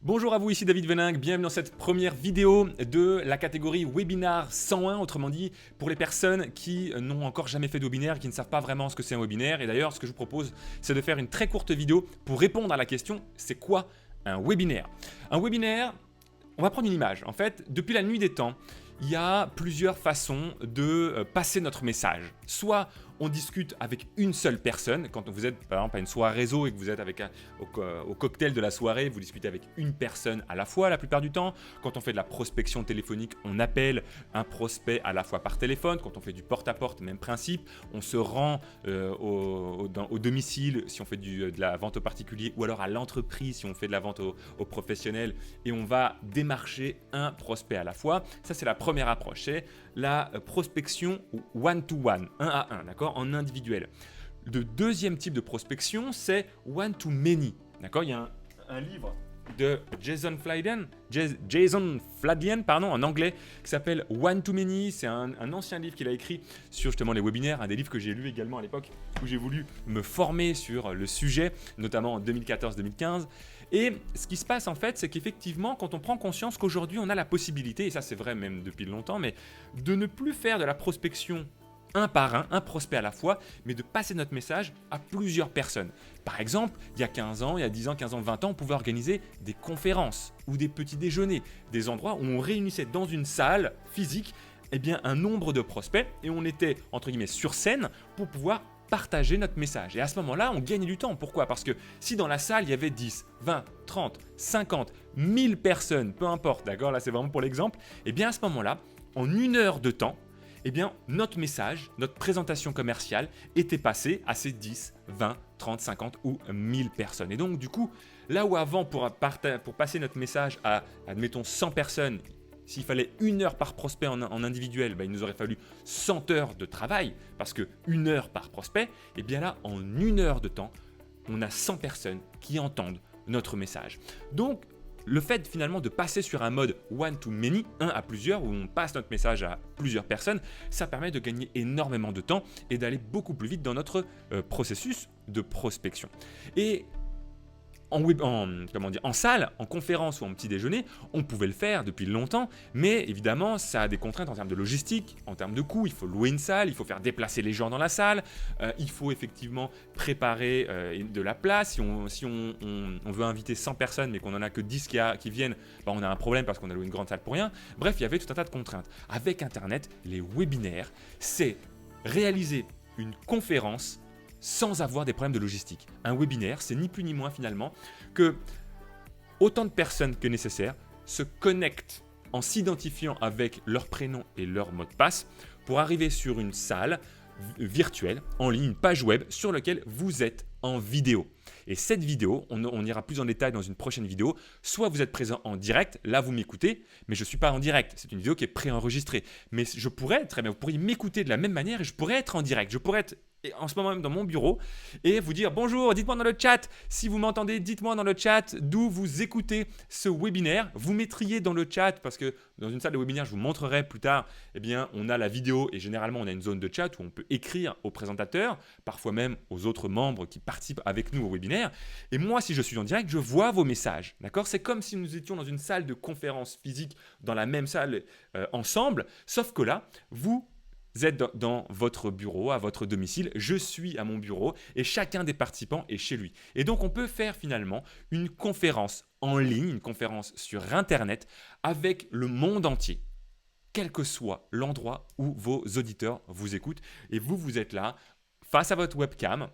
Bonjour à vous, ici David Veningue, bienvenue dans cette première vidéo de la catégorie Webinar 101, autrement dit pour les personnes qui n'ont encore jamais fait de webinaire et qui ne savent pas vraiment ce que c'est un webinaire. Et d'ailleurs, ce que je vous propose, c'est de faire une très courte vidéo pour répondre à la question, c'est quoi un webinaire? Un webinaire, on va prendre une image. En fait, depuis la nuit des temps, il y a plusieurs façons de passer notre message. Soit on discute avec une seule personne, quand vous êtes par exemple à une soirée réseau et que vous êtes au cocktail de la soirée, vous discutez avec une personne à la fois la plupart du temps. Quand on fait de la prospection téléphonique, on appelle un prospect à la fois par téléphone. Quand on fait du porte-à-porte, même principe. On se rend au domicile si on fait de la vente aux particuliers ou alors à l'entreprise si on fait de la vente aux professionnels et on va démarcher un prospect à la fois. Ça, c'est la première approche, c'est la prospection one-to-one, un à un, d'accord, en individuel. Le deuxième type de prospection, c'est one-to-many, d'accord. Il y a un livre de Jason Fladlien, en anglais, qui s'appelle One to Many. C'est un ancien livre qu'il a écrit sur justement les webinaires, un des livres que j'ai lu également à l'époque où j'ai voulu me former sur le sujet, notamment en 2014-2015. Et ce qui se passe en fait, c'est qu'effectivement, quand on prend conscience qu'aujourd'hui on a la possibilité, et ça c'est vrai même depuis longtemps, mais de ne plus faire de la prospection un par un prospect à la fois, mais de passer notre message à plusieurs personnes. Par exemple, il y a 15 ans, il y a 10 ans, 15 ans, 20 ans, on pouvait organiser des conférences ou des petits déjeuners, des endroits où on réunissait dans une salle physique un nombre de prospects et on était entre guillemets sur scène pour pouvoir partager notre message. Et à ce moment-là, on gagne du temps. Pourquoi? Parce que si dans la salle, il y avait 10, 20, 30, 50, 1000 personnes, peu importe, d'accord, là c'est vraiment pour l'exemple, et bien à ce moment-là, en 1 heure de temps, notre message, notre présentation commerciale était passée à ces 10, 20, 30, 50 ou 1000 personnes. Et donc, du coup, là où avant, pour passer notre message à, admettons, 100 personnes, s'il fallait 1 heure par prospect en individuel, il nous aurait fallu 100 heures de travail, parce que 1 heure par prospect, et bien là, en 1 heure de temps, on a 100 personnes qui entendent notre message. Donc, le fait finalement de passer sur un mode one to many, un à plusieurs, où on passe notre message à plusieurs personnes, ça permet de gagner énormément de temps et d'aller beaucoup plus vite dans notre processus de prospection. Et en salle, en conférence ou en petit déjeuner, on pouvait le faire depuis longtemps, mais évidemment, ça a des contraintes en termes de logistique, en termes de coûts. Il faut louer une salle, il faut faire déplacer les gens dans la salle, il faut effectivement préparer de la place. Si on veut inviter 100 personnes, mais qu'on n'en a que 10 qui viennent, on a un problème parce qu'on a loué une grande salle pour rien. Bref, il y avait tout un tas de contraintes. Avec Internet, les webinaires, c'est réaliser une conférence sans avoir des problèmes de logistique. Un webinaire, c'est ni plus ni moins finalement que autant de personnes que nécessaire se connectent en s'identifiant avec leur prénom et leur mot de passe pour arriver sur une salle virtuelle, en ligne, une page web sur laquelle vous êtes en vidéo. Et cette vidéo, on ira plus en détail dans une prochaine vidéo, soit vous êtes présent en direct, là vous m'écoutez, mais je ne suis pas en direct, c'est une vidéo qui est préenregistrée. Mais je pourrais, très bien, vous pourriez m'écouter de la même manière et je pourrais être en direct, je pourrais être en ce moment même dans mon bureau et vous dire bonjour, dites-moi dans le chat, si vous m'entendez, dites-moi dans le chat d'où vous écoutez ce webinaire. Vous mettriez dans le chat, parce que dans une salle de webinaire, je vous montrerai plus tard, on a la vidéo et généralement on a une zone de chat où on peut écrire au présentateur, parfois même aux autres membres qui participent avec nous au webinaire. Et moi, si je suis en direct, je vois vos messages, d'accord? C'est comme si nous étions dans une salle de conférence physique, dans la même salle ensemble, sauf que là, vous êtes dans votre bureau, à votre domicile, je suis à mon bureau et chacun des participants est chez lui. Et donc on peut faire finalement une conférence en ligne, une conférence sur Internet avec le monde entier, quel que soit l'endroit où vos auditeurs vous écoutent. Et vous êtes là, face à votre webcam,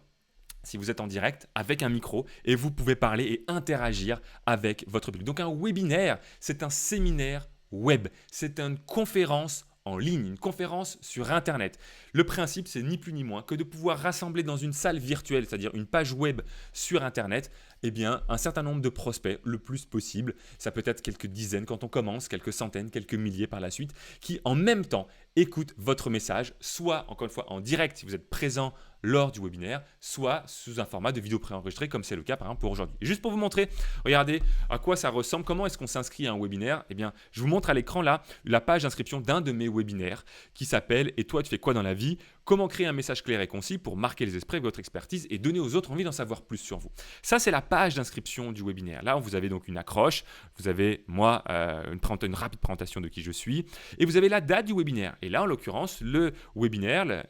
si vous êtes en direct, avec un micro, et vous pouvez parler et interagir avec votre public. Donc un webinaire, c'est un séminaire web, c'est une conférence en ligne, une conférence sur Internet. Le principe, c'est ni plus ni moins que de pouvoir rassembler dans une salle virtuelle, c'est-à-dire une page web sur Internet, un certain nombre de prospects, le plus possible. Ça peut être quelques dizaines quand on commence, quelques centaines, quelques milliers par la suite, qui en même temps écoute votre message, soit encore une fois en direct si vous êtes présent lors du webinaire, soit sous un format de vidéo préenregistrée comme c'est le cas par exemple pour aujourd'hui. Et juste pour vous montrer, regardez à quoi ça ressemble, comment est-ce qu'on s'inscrit à un webinaire. Eh bien, je vous montre à l'écran là la page d'inscription d'un de mes webinaires qui s'appelle « Et toi, tu fais quoi dans la vie ?» Comment créer un message clair et concis pour marquer les esprits avec votre expertise et donner aux autres envie d'en savoir plus sur vous. Ça, c'est la page d'inscription du webinaire. Là, vous avez donc une accroche, vous avez moi une rapide présentation de qui je suis et vous avez la date du webinaire. Et là, en l'occurrence, le webinaire,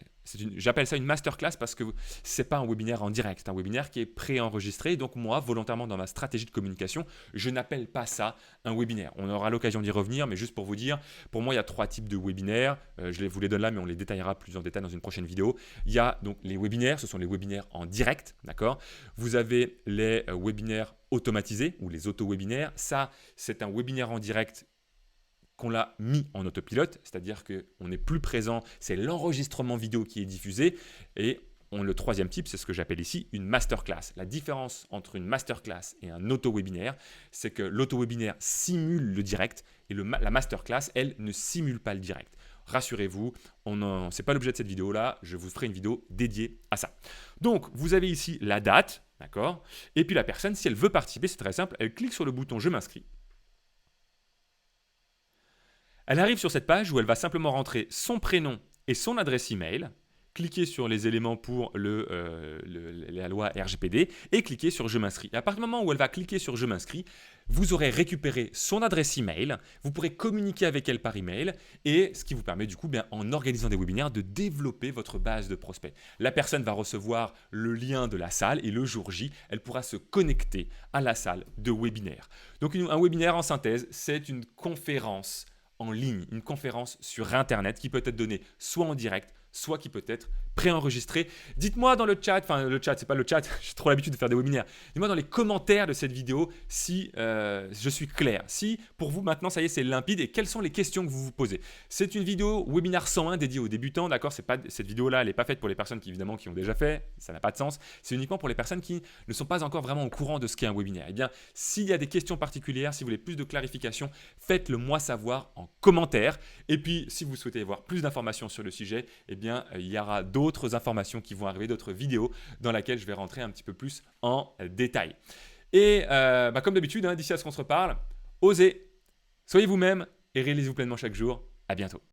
j'appelle ça une masterclass parce que ce n'est pas un webinaire en direct, c'est un webinaire qui est préenregistré. Donc moi, volontairement, dans ma stratégie de communication, je n'appelle pas ça un webinaire. On aura l'occasion d'y revenir, mais juste pour vous dire, pour moi, il y a 3 types de webinaires. Je vous les donne là, mais on les détaillera plus en détail dans une prochaine vidéo. Il y a donc les webinaires, ce sont les webinaires en direct, d'accord ? Vous avez les webinaires automatisés ou les auto-webinaires. Ça, c'est un webinaire en direct qu'on l'a mis en autopilote, c'est-à-dire qu'on n'est plus présent, c'est l'enregistrement vidéo qui est diffusé. Et le troisième type, c'est ce que j'appelle ici une masterclass. La différence entre une masterclass et un auto-webinaire, c'est que l'auto-webinaire simule le direct et la masterclass, elle, ne simule pas le direct. Rassurez-vous, ce n'est pas l'objet de cette vidéo-là, je vous ferai une vidéo dédiée à ça. Donc, vous avez ici la date, d'accord ? Et puis la personne, si elle veut participer, c'est très simple, elle clique sur le bouton « Je m'inscris ». Elle arrive sur cette page où elle va simplement rentrer son prénom et son adresse email, cliquer sur les éléments pour la loi RGPD et cliquer sur « Je m'inscris ». À partir du moment où elle va cliquer sur « Je m'inscris », vous aurez récupéré son adresse email, vous pourrez communiquer avec elle par email et ce qui vous permet du coup, en organisant des webinaires, de développer votre base de prospects. La personne va recevoir le lien de la salle et le jour J, elle pourra se connecter à la salle de webinaire. Donc un webinaire en synthèse, c'est une conférence en ligne, une conférence sur Internet qui peut être donnée soit en direct, soit qui peut être préenregistrée. Dites-moi dans le chat, enfin le chat, c'est pas le chat, j'ai trop l'habitude de faire des webinaires. Dites-moi dans les commentaires de cette vidéo si je suis clair, si pour vous maintenant ça y est c'est limpide et quelles sont les questions que vous vous posez. C'est une vidéo webinaire 101 dédiée aux débutants, d'accord ? Cette vidéo-là, elle n'est pas faite pour les personnes qui évidemment qui ont déjà fait, ça n'a pas de sens. C'est uniquement pour les personnes qui ne sont pas encore vraiment au courant de ce qu'est un webinaire. Eh bien, s'il y a des questions particulières, si vous voulez plus de clarification, faites-le moi savoir en commentaire. Et puis, si vous souhaitez avoir plus d'informations sur le sujet, eh bien, il y aura d'autres informations qui vont arriver, d'autres vidéos dans lesquelles je vais rentrer un petit peu plus en détail. Et comme d'habitude, d'ici à ce qu'on se reparle, osez, soyez vous-même et réalisez-vous pleinement chaque jour. À bientôt.